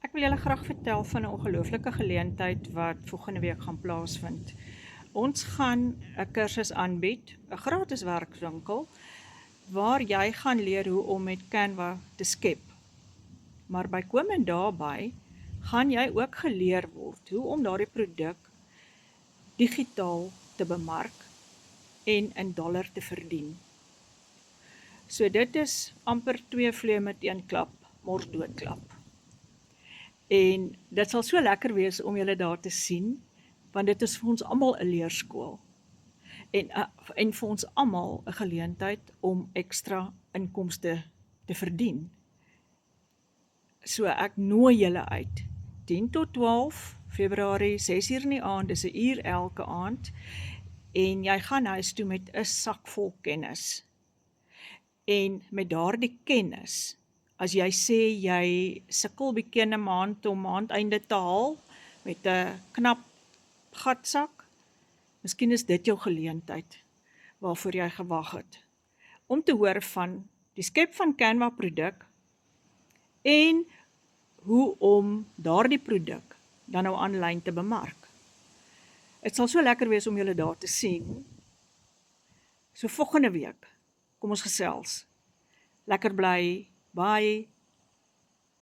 Ek wil julle graag vertel van 'n ongelooflike geleentheid wat volgende week gaan plaasvind. Ons gaan 'n kursus aanbied, 'n gratis werkswinkel, waar jy gaan leer hoe om met Canva te skep. Maar bykomend daarbey, gaan jy ook geleer word hoe om daardie produk digitaal te bemark en in dollar te verdien. So dit is amper 2 vleie met 1 klap, mors doodklap. En dit sal so lekker wees om julle daar te sien, want dit is vir ons almal 'n leerskool. En vir ons almal 'n geleentheid om ekstra inkomste te verdien. So ek nooi julle uit. 10 tot 12 Februarie, 6:00 in die aand, dis 'n uur elke aand. En jy gaan huis toe met 'n sak vol kennis. En met daardie kennis, as jy sê jy sukkel bietjie in 'n maand om maandeinde te haal met 'n knap gatsak, miskien is dit jou geleentheid waarvoor jy gewag het. Om te hoor van die skep van Canva produk en hoe om daardie produk dan nou aanlyn te bemark. Dit sal so lekker wees om julle daar te sien. So volgende week, kom ons gesels. Lekker bly, bye.